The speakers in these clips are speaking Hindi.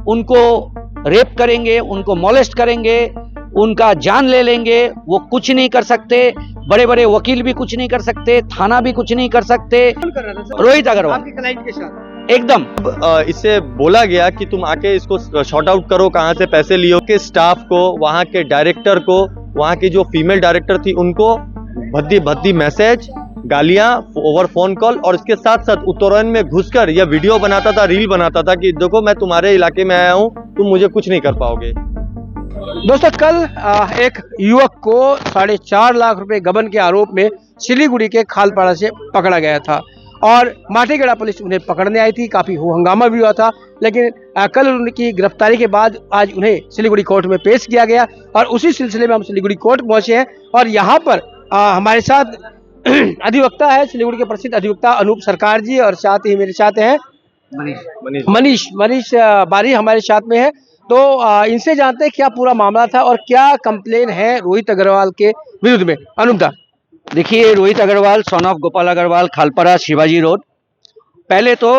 उनको रेप करेंगे, उनको मोलेस्ट करेंगे, उनका जान ले लेंगे, वो कुछ नहीं कर सकते। बड़े बड़े वकील भी कुछ नहीं कर सकते, थाना भी कुछ नहीं कर सकते। रोहित अग्रवाल आपके क्लाइंट के साथ एकदम। इससे बोला गया कि तुम आके इसको शॉर्ट आउट करो, कहाँ से पैसे लियो। के स्टाफ को, वहाँ के डायरेक्टर को, वहाँ की जो फीमेल डायरेक्टर थी उनको भद्दी भद्दी मैसेज, गालियां ओवर फोन कॉल, और इसके साथ साथ उत्तरायण में घुसकर यह वीडियो बनाता था, रील बनाता था कि देखो मैं तुम्हारे इलाके में आया हूँ, तुम मुझे कुछ नहीं कर पाओगे। दोस्तों, कल एक युवक को 4.5 लाख रुपए गबन के आरोप में सिलीगुड़ी के खालपाड़ा से पकड़ा गया था और माटीगढ़ा पुलिस उन्हें पकड़ने आई थी। काफी हंगामा भी हुआ था, लेकिन कल उनकी गिरफ्तारी के बाद आज उन्हें सिलीगुड़ी कोर्ट में पेश किया गया और उसी सिलसिले में हम सिलीगुड़ी कोर्ट पहुंचे हैं। और यहाँ पर हमारे साथ अधिवक्ता है, सिलीगुड़ी के प्रसिद्ध अधिवक्ता अनूप सरकार जी, और साथ ही मेरे साथ हैं मनीष बारी हमारे साथ में है। तो इनसे जानते हैं क्या पूरा मामला था और क्या कंप्लेन है रोहित अग्रवाल के विरुद्ध में। अनूप दा, देखिए, Rohit Agarwal son of Gopal Agarwal, Khalpara Shivaji road, पहले तो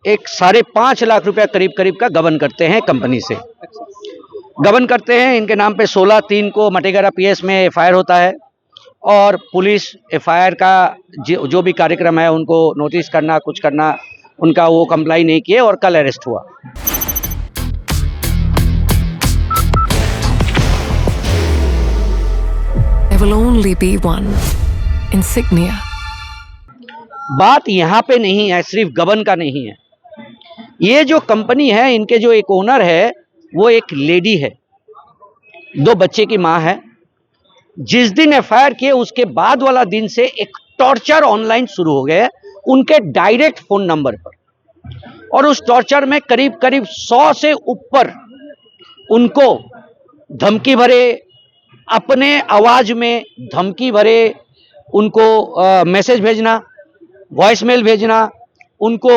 एक 5.5 लाख रुपया करीब का गबन करते हैं कंपनी से। गबन करते हैं, इनके नाम पे 16/3 को मटेगरा पीएस में एफआईआर होता है और पुलिस एफआईआर का जो भी कार्यक्रम है उनको नोटिस करना, कुछ करना, उनका वो कंप्लाई नहीं किए और कल अरेस्ट हुआ। There will only be one insignia. बात यहाँ पे नहीं है, सिर्फ गबन का नहीं है। ये जो कंपनी है, इनके जो एक ओनर है वो एक लेडी है, 2 बच्चे की माँ है। जिस दिन एफआईआर किए उसके बाद वाला दिन से एक टॉर्चर ऑनलाइन शुरू हो गया उनके डायरेक्ट फोन नंबर पर, और उस टॉर्चर में करीब 100 से ऊपर उनको धमकी भरे, अपने आवाज में धमकी भरे, उनको मैसेज भेजना, वॉइसमेल भेजना, उनको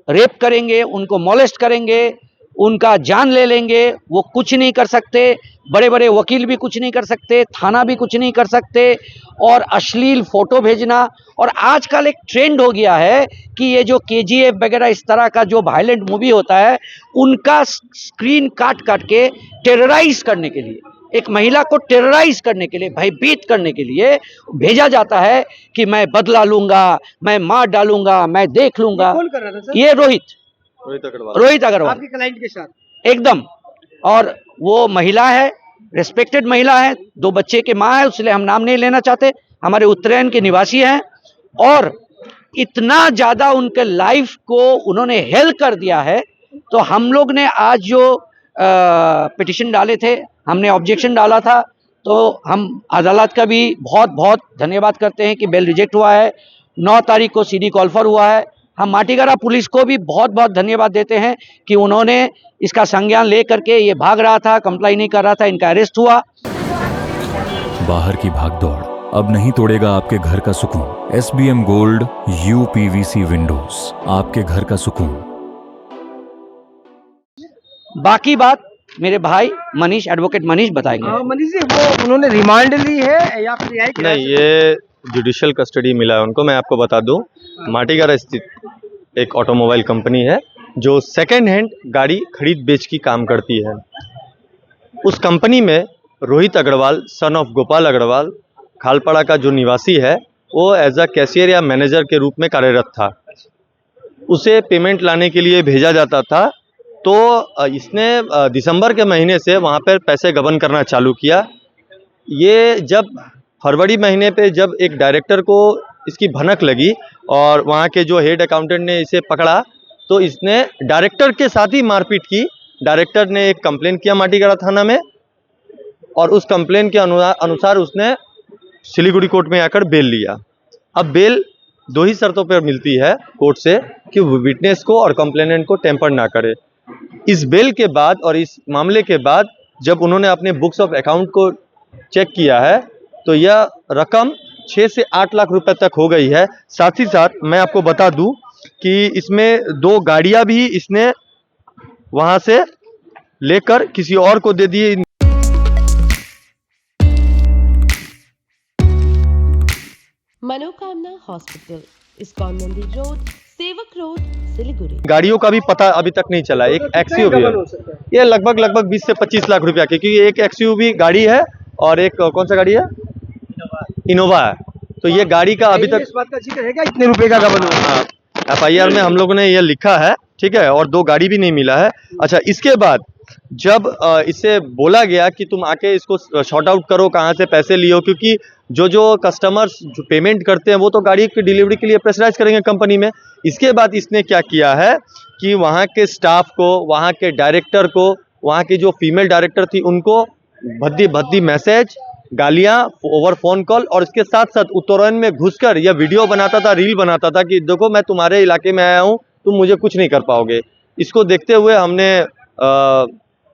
रेप करेंगे, उनको मोलेस्ट करेंगे, उनका जान ले लेंगे, वो कुछ नहीं कर सकते। बड़े बड़े वकील भी कुछ नहीं कर सकते, थाना भी कुछ नहीं कर सकते, और अश्लील फोटो भेजना। और आजकल एक ट्रेंड हो गया है कि ये जो केजीएफ वगैरह इस तरह का जो वायलेंट मूवी होता है उनका स्क्रीन काट के टेरराइज करने के लिए, एक महिला को टेरराइज करने के लिए, भयभीत करने के लिए भेजा जाता है कि मैं बदला लूंगा, मैं मार डालूंगा, मैं देख लूंगा। कौन कर रहा था सर? ये रोहित अग्रवाल आपके क्लाइंट के साथ एकदम। और वो महिला है, रिस्पेक्टेड महिला है, 2 बच्चे के माँ है, इसलिए हम नाम नहीं लेना चाहते। हमारे उत्तरायण के निवासी हैं और इतना ज्यादा उनके लाइफ को उन्होंने हेल्प कर दिया है। तो हम लोग ने आज जो पिटिशन डाले थे, हमने ऑब्जेक्शन डाला था, तो हम अदालत का भी बहुत बहुत धन्यवाद करते हैं कि बेल रिजेक्ट हुआ है। 9 तारीख को सीडी कॉल फॉर हुआ है। हम माटीगढ़ा पुलिस को भी बहुत बहुत धन्यवाद देते हैं कि उन्होंने इसका संज्ञान ले करके, ये भाग रहा था, कंप्लाई नहीं कर रहा था, इनका अरेस्ट हुआ। बाहर की भागदौड़ अब नहीं तोड़ेगा आपके घर का सुकून। SBM गोल्ड UPVC विंडोज, आपके घर का सुकून। बाकी बात मेरे भाई मनीष, एडवोकेट मनीष बताएंगे। मनीष जी, वो उन्होंने रिमांड ली है या फिर नहीं, ये जुडिशियल कस्टडी मिला है उनको। मैं आपको बता दूं, माटीगढ़ा स्थित एक ऑटोमोबाइल कंपनी है जो सेकेंड हैंड गाड़ी खरीद बेच की काम करती है। उस कंपनी में रोहित अग्रवाल सन ऑफ गोपाल अग्रवाल, खालपाड़ा का जो निवासी है, वो एज अ कैशियर या मैनेजर के रूप में कार्यरत था। उसे पेमेंट लाने के लिए भेजा जाता था, तो इसने दिसंबर के महीने से वहाँ पर पैसे गबन करना चालू किया। ये जब फरवरी महीने पे जब एक डायरेक्टर को इसकी भनक लगी और वहाँ के जो हेड अकाउंटेंट ने इसे पकड़ा, तो इसने डायरेक्टर के साथ ही मारपीट की। डायरेक्टर ने एक कंप्लेन किया माटीगढ़ा थाना में, और उस कंप्लेन के अनुसार उसने सिलीगुड़ी कोर्ट में आकर बेल लिया। अब बेल 2 ही शर्तों पर मिलती है कोर्ट से कि विटनेस को और कंप्लेनेंट को टेम्पर ना करे। इस बेल के बाद और इस मामले के बाद जब उन्होंने अपने बुक्स ऑफ अकाउंट को चेक किया है, तो यह रकम 6 से 8 लाख रुपए तक हो गई है। साथ ही साथ मैं आपको बता दूं कि इसमें 2 गाड़ियां भी इसने वहां से लेकर किसी और को दे दी। मनोकामना हॉस्पिटल, इस्कॉन मंदिर रोड, सेवक रोड सिलीगुड़ी। गाड़ियों का भी पता अभी तक नहीं चला। एक एक्सयूवी है, ये लगभग 20 से 25 लाख रुपया की, क्योंकि एक एक्सयूवी गाड़ी है और एक कौन सा गाड़ी है, इनोवा है। तो ये गाड़ी का अभी तक इस बात का जिक्र है क्या इतने रुपए का गबन हुआ? FIR में हम लोगों ने ये लिखा है, ठीक है, और 2 गाड़ी भी नहीं मिला है। अच्छा, इसके बाद जब इसे बोला गया कि तुम आके इसको शॉर्ट आउट करो, कहाँ से पैसे लियो, क्योंकि जो कस्टमर्स जो पेमेंट करते हैं वो तो गाड़ी की डिलीवरी के लिए प्रेशराइज करेंगे कंपनी में। इसके बाद इसने क्या किया है कि वहाँ के स्टाफ को, वहाँ के डायरेक्टर को, वहाँ की जो फीमेल डायरेक्टर थी उनको भद्दी मैसेज, गालियाँ ओवर फोन कॉल, और इसके साथ साथ उत्तरायण में घुसकर यह वीडियो बनाता था, रील बनाता था कि देखो मैं तुम्हारे इलाके में आया हूँ, तुम मुझे कुछ नहीं कर पाओगे। इसको देखते हुए हमने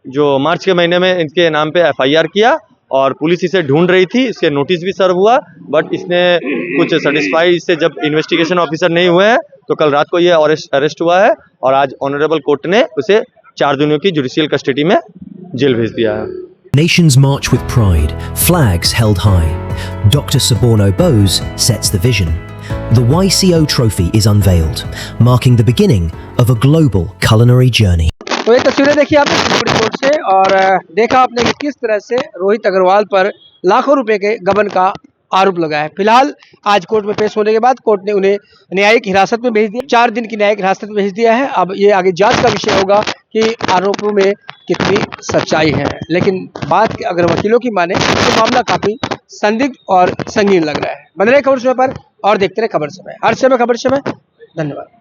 जो मार्च के महीने में इनके नाम पे FIR किया और पुलिस इसे ढूंढ रही थी। इसके नोटिस भी सर्व हुआ, बट इसने कुछ सेटिस्फाई, इससे जब इन्वेस्टिगेशन ऑफिसर नहीं हुए हैं तो कल रात को ये अरेस्ट हुआ है और आज ऑनरेबल कोर्ट ने उसे 4 दिनों की जुडिशियल कस्टडी में जेल भेज दिया है। Nations march with pride, flags held high. Dr. Suborno Bose sets the vision. The YCO trophy is unveiled, marking the beginning of a global culinary journey. तो ये तस्वीरें देखी आपने सिलीगुड़ी कोर्ट से और देखा आपने कि किस तरह से रोहित अग्रवाल पर लाखों रुपए के गबन का आरोप लगा है। फिलहाल आज कोर्ट में पेश होने के बाद कोर्ट ने उन्हें न्यायिक हिरासत में भेज दिया, 4 दिन की न्यायिक हिरासत में भेज दिया है। अब ये आगे जांच का विषय होगा कि आरोपों में कितनी सच्चाई है, लेकिन बात अगर वकीलों की माने तो मामला काफी संदिग्ध और संगीन लग रहा है। बने रहे खबर समय पर और देखते रहे खबर समय, हर समय खबर समय। धन्यवाद।